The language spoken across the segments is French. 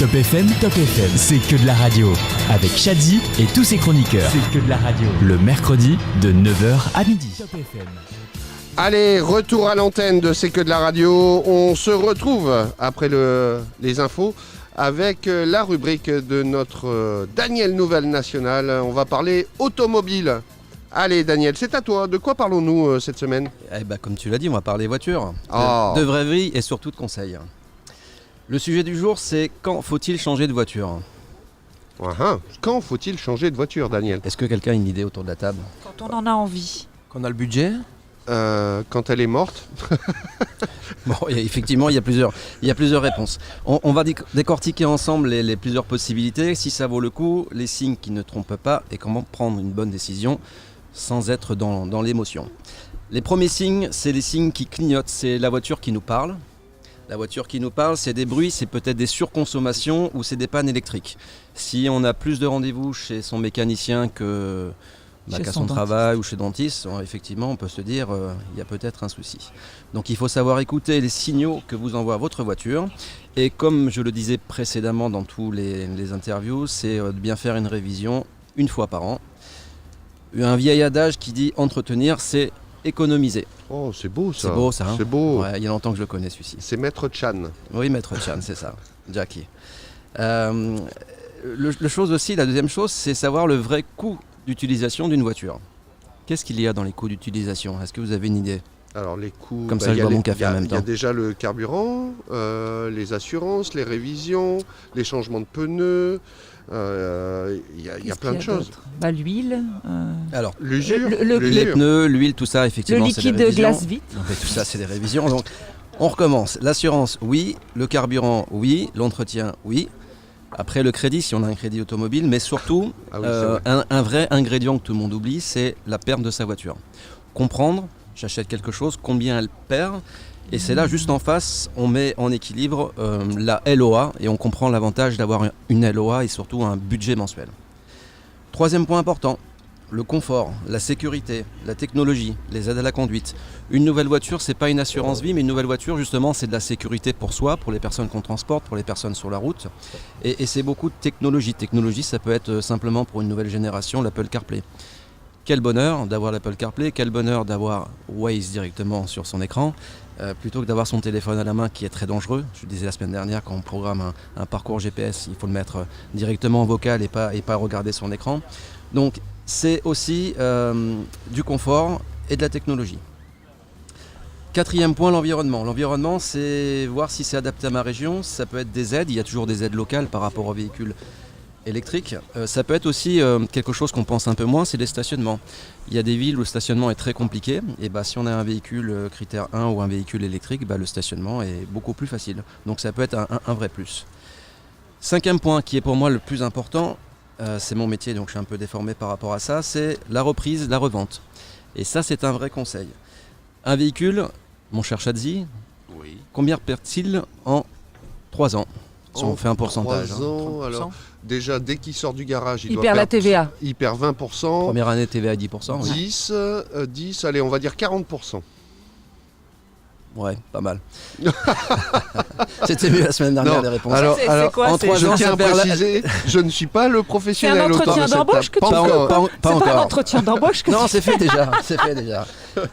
Top FM, c'est que de la radio. Avec Shadzi et tous ses chroniqueurs. C'est que de la radio. Le mercredi de 9h à midi. Top FM. Allez, retour à l'antenne de C'est que de la radio. On se retrouve après les infos avec la rubrique de notre Daniel Nouvelle Nationale. On va parler automobile. Allez Daniel, c'est à toi. De quoi parlons-nous cette semaine ? Comme tu l'as dit, on va parler voiture. Oh. De vraie vie et surtout de conseils. Le sujet du jour, c'est quand faut-il changer de voiture ? Quand faut-il changer de voiture, Daniel ? Est-ce que quelqu'un a une idée autour de la table ? Quand on en a envie. Quand on a le budget ? Quand elle est morte. Bon, effectivement, il y a plusieurs réponses. On va décortiquer ensemble les plusieurs possibilités, si ça vaut le coup, les signes qui ne trompent pas et comment prendre une bonne décision sans être dans l'émotion. Les premiers signes, c'est les signes qui clignotent, c'est la voiture qui nous parle. La voiture qui nous parle, c'est des bruits, c'est peut-être des surconsommations ou c'est des pannes électriques. Si on a plus de rendez-vous chez son mécanicien qu'à son travail ou chez le dentiste, effectivement, on peut se dire il y a peut-être un souci. Donc il faut savoir écouter les signaux que vous envoie votre voiture. Et comme je le disais précédemment dans tous les interviews, c'est de bien faire une révision une fois par an. Un vieil adage qui dit entretenir, c'est économiser. Oh, c'est beau ça. C'est beau ça. C'est beau. Ouais, il y a longtemps que je le connais celui-ci. C'est Maître Chan. Oui, Maître Chan, c'est ça. Jackie. La deuxième chose, c'est savoir le vrai coût d'utilisation d'une voiture. Qu'est-ce qu'il y a dans les coûts d'utilisation ? Est-ce que vous avez une idée ? Alors les coûts, comme ça je bois mon café en même temps. Il y a déjà le carburant, les assurances, les révisions, les changements de pneus, il y a plein de choses. L'huile, alors l'usure, les pneus, l'huile, tout ça effectivement. Le liquide de glace vite. Tout ça c'est des révisions. Donc on recommence. L'assurance, oui. Le carburant, oui. L'entretien, oui. Après le crédit, si on a un crédit automobile, mais surtout un vrai ingrédient que tout le monde oublie, c'est la perte de sa voiture. Comprendre, j'achète quelque chose, combien elle perd, et c'est là juste en face, on met en équilibre la LOA, et on comprend l'avantage d'avoir une LOA et surtout un budget mensuel. Troisième point important, le confort, la sécurité, la technologie, les aides à la conduite. Une nouvelle voiture, c'est pas une assurance vie, mais une nouvelle voiture, justement, c'est de la sécurité pour soi, pour les personnes qu'on transporte, pour les personnes sur la route. Et c'est beaucoup de technologie. Technologie, ça peut être simplement pour une nouvelle génération, l'Apple CarPlay. Quel bonheur d'avoir l'Apple CarPlay, quel bonheur d'avoir Waze directement sur son écran, plutôt que d'avoir son téléphone à la main qui est très dangereux. Je disais la semaine dernière, quand on programme un parcours GPS, il faut le mettre directement en vocal et pas regarder son écran. Donc, c'est aussi du confort et de la technologie. Quatrième point, l'environnement. L'environnement, c'est voir si c'est adapté à ma région. Ça peut être des aides, il y a toujours des aides locales par rapport aux véhicules électriques. Ça peut être aussi quelque chose qu'on pense un peu moins, c'est les stationnements. Il y a des villes où le stationnement est très compliqué. Et si on a un véhicule critère 1 ou un véhicule électrique, le stationnement est beaucoup plus facile. Donc ça peut être un vrai plus. Cinquième point, qui est pour moi le plus important, c'est mon métier, donc je suis un peu déformé par rapport à ça, c'est la reprise, la revente. Et ça, c'est un vrai conseil. Un véhicule, mon cher Shadzi, combien perd-il en 3 ans ? Si on fait un pourcentage. 3 ans, alors déjà, dès qu'il sort du garage, il perd la TVA. Il perd 20%. Première année, TVA 10%. 10, allez, on va dire 40%. Ouais, pas mal. C'était mieux la semaine dernière, les réponses. Alors, c'est quoi, en 3 ans, je tiens à préciser, je ne suis pas le professionnel. C'est un entretien d'embauche que tu fais. Pas encore. C'est pas un entretien d'embauche que non, tu c'est fait déjà.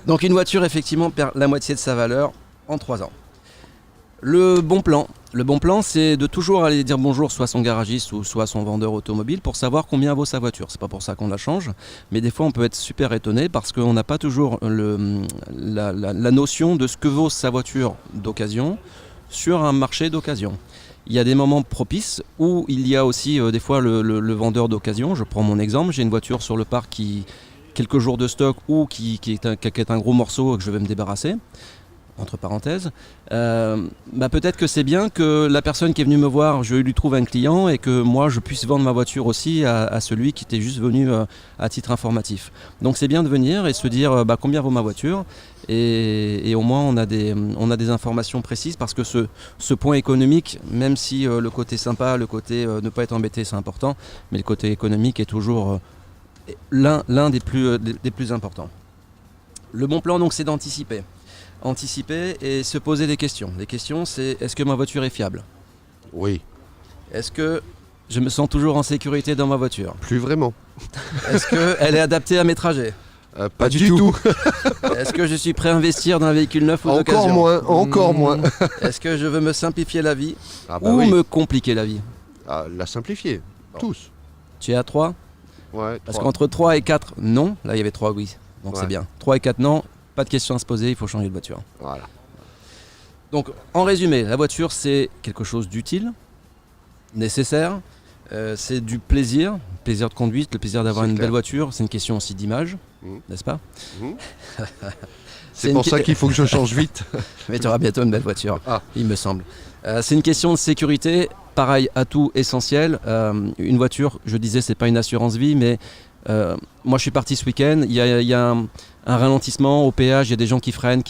Donc une voiture, effectivement, perd la moitié de sa valeur en 3 ans. Le bon plan, c'est de toujours aller dire bonjour soit à son garagiste ou soit à son vendeur automobile pour savoir combien vaut sa voiture. C'est pas pour ça qu'on la change, mais des fois on peut être super étonné parce qu'on n'a pas toujours la notion de ce que vaut sa voiture d'occasion sur un marché d'occasion. Il y a des moments propices où il y a aussi des fois le vendeur d'occasion. Je prends mon exemple, j'ai une voiture sur le parc qui quelques jours de stock ou qui est un gros morceau que je vais me débarrasser. Entre parenthèses, peut-être que c'est bien que la personne qui est venue me voir, je lui trouve un client et que moi je puisse vendre ma voiture aussi à celui qui était juste venu à titre informatif. Donc c'est bien de venir et se dire combien vaut ma voiture et au moins on a des informations précises parce que ce point économique, même si le côté sympa, le côté ne pas être embêté c'est important, mais le côté économique est toujours l'un des plus importants. Le bon plan donc c'est d'anticiper et se poser des questions. Les questions, c'est est-ce que ma voiture est fiable ? Oui. Est-ce que je me sens toujours en sécurité dans ma voiture? Plus vraiment. Est-ce qu'elle est adaptée à mes trajets? Pas du tout. Est-ce que je suis prêt à investir dans un véhicule neuf ou d'occasion? Encore moins. Est-ce que je veux me simplifier la vie ou oui. me compliquer la vie? La simplifier, tous. Tu es à 3? Ouais, Parce 3. qu'entre 3 et 4, non. Là, il y avait 3 oui. Donc Ouais. c'est bien. 3 et 4, non. Pas de question à se poser, il faut changer de voiture. Voilà. Donc, en résumé, la voiture, c'est quelque chose d'utile, nécessaire. C'est du plaisir de conduite, le plaisir d'avoir C'est une clair. belle voiture. C'est une question aussi d'image, Mhm. n'est-ce pas? C'est pour ça qu'il faut que je change vite. Mais tu auras bientôt une belle voiture, Ah. il me semble. C'est une question de sécurité, pareil, atout essentiel. Une voiture, je disais, c'est pas une assurance vie, mais moi je suis parti ce week-end, il y a un ralentissement au péage, il y a des gens qui freinent,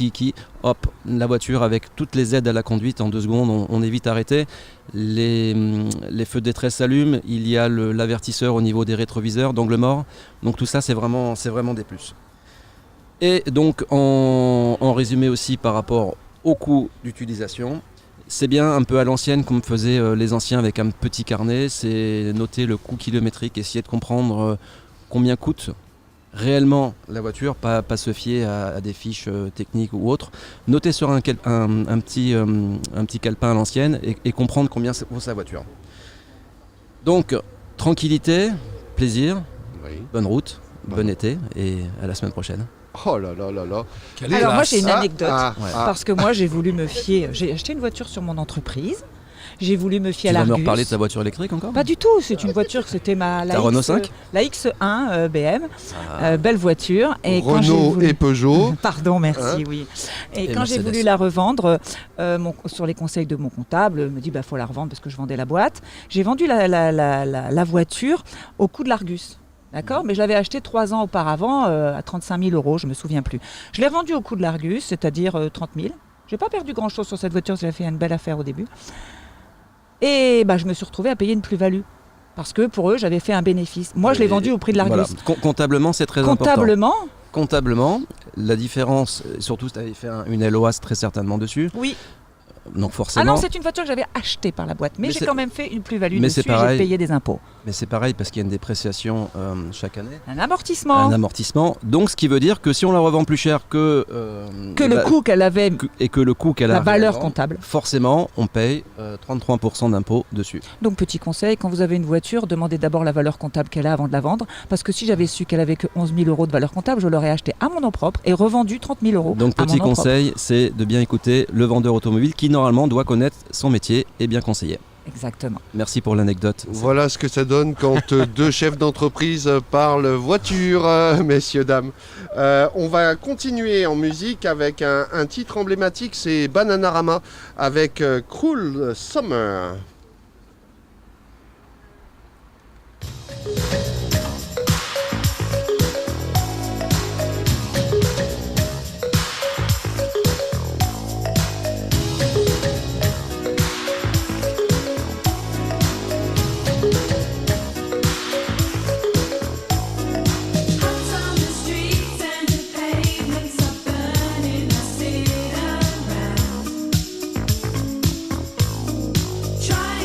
hop, la voiture avec toutes les aides à la conduite, en 2 secondes, on est vite arrêté. Les feux de détresse s'allument, il y a l'avertisseur au niveau des rétroviseurs, d'angle mort. Donc tout ça, c'est vraiment des plus. Et donc, en résumé aussi par rapport au coût d'utilisation, c'est bien un peu à l'ancienne comme faisaient les anciens avec un petit carnet, c'est noter le coût kilométrique, essayer de comprendre combien coûte réellement la voiture, pas se fier à des fiches techniques ou autres. Noter sur un petit calepin à l'ancienne et comprendre combien vaut sa voiture. Donc, tranquillité, plaisir, Oui. bonne route, bon été et à la semaine prochaine. Oh là là là là. Alors moi j'ai une anecdote. Ouais. Parce que moi j'ai voulu me fier. J'ai acheté une voiture sur mon entreprise. J'ai voulu me fier Tu à vas me l'Argus. reparler de ta voiture électrique encore? Pas du tout, c'est une voiture, c'était la Renault 5 la X1 BM, belle voiture. Et quand j'ai Renault voulu- et Peugeot. Pardon, merci, Hein oui. Et Et quand j'ai Mercedes. voulu la revendre, sur les conseils de mon comptable, il me dit faut la revendre parce que je vendais la boîte. J'ai vendu la voiture au coût de l'Argus. D'accord, mais je l'avais acheté 3 ans auparavant à 35 000 €, je ne me souviens plus. Je l'ai revendue au coût de l'Argus, c'est-à-dire 30 000. Je n'ai pas perdu grand-chose sur cette voiture, j'ai fait une belle affaire au début. Et je me suis retrouvée à payer une plus-value. Parce que pour eux, j'avais fait un bénéfice. Moi, je l'ai vendue au prix de l'Argus. Voilà. Comptablement, c'est très important. Comptablement, la différence, surtout si tu avais fait une LOAS très certainement dessus, oui. donc Ah forcément... non, c'est une voiture que j'avais achetée par la boîte, mais j'ai c'est- quand même fait une plus-value mais dessus c'est et j'ai pareil. payé des impôts. Mais c'est pareil parce qu'il y a une dépréciation chaque année, Un amortissement. un amortissement. Donc ce qui veut dire que si on la revend plus cher que le coût qu'elle avait, et que le coût qu'elle a la valeur réellement, comptable. forcément on paye 33% d'impôt dessus. Donc petit conseil, quand vous avez une voiture, demandez d'abord la valeur comptable qu'elle a avant de la vendre. Parce que si j'avais su qu'elle avait que 11 000 € de valeur comptable, je l'aurais acheté à mon nom propre et revendu 30 000 €. Donc à mon petit nom propre. conseil, c'est de bien écouter le vendeur automobile qui normalement doit connaître son métier et bien conseiller. Exactement. Merci pour l'anecdote. Voilà ce que ça donne quand 2 chefs d'entreprise parlent voiture, messieurs, dames. On va continuer en musique avec un titre emblématique, c'est Bananarama avec Cruel Summer. On the streets and the pavements are burning. I sit around, try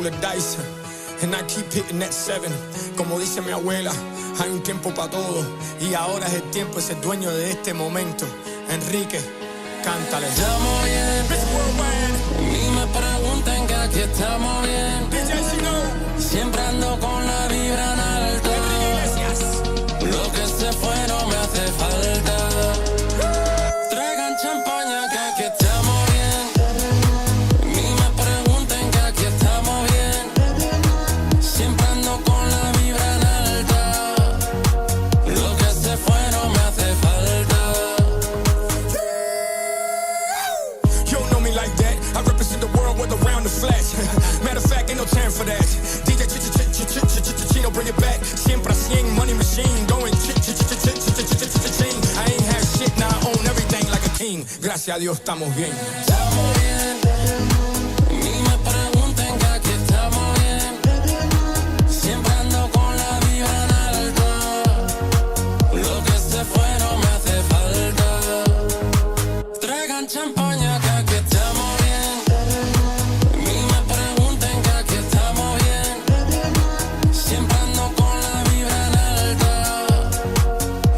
roll the dice. And I keep hitting that 7. Como dice mi abuela, hay un tiempo para todo. Y ahora es el tiempo de ser dueño de este momento. Enrique, cántale. Estamos bien, ni me pregunten que aquí estamos bien. Siempre ando con la vibra en alto. Lo que se fue no me hace falta. Traigan champaña que aquí estamos bien. Ni me pregunten que aquí estamos bien. Siempre ando con la vibra en alta. Lo que se fue no me hace falta. You don't know me like that. I represent the world with around the flash. Matter of fact, ain't no time for that. DJ Chino, bring it back. Siempre a 100, money machine. Going I ain't have shit, now I own everything like a king. Gracias a Dios estamos bien. Estamos bien, ni me pregunten que aquí estamos bien. Siempre ando con la vibra en alto. Lo que se fue no me hace falta. Traigan champaña que aquí estamos bien. Ni me pregunten que aquí estamos bien. Siempre ando con la vibra en alto.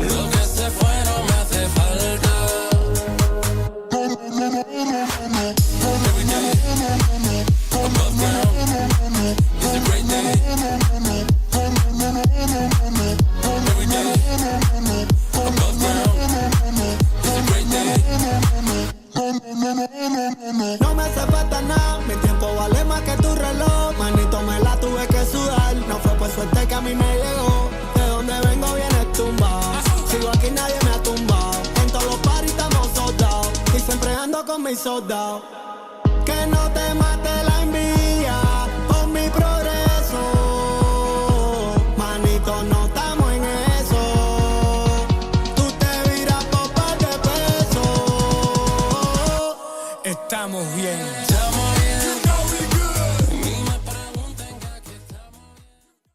Lo que se fue no me hace falta. Every day, above ground, it's a great day. Every day, above ground, it's a great day. No me hace falta nada, mi tiempo vale más que tu reloj. Manito, me la tuve que sudar. No fue por suerte que a mí me llegó. De donde vengo vienes tumbado. Sigo aquí, nadie me ha tumbado. En todos los paris estamos soldados. Y siempre ando con mis soldados.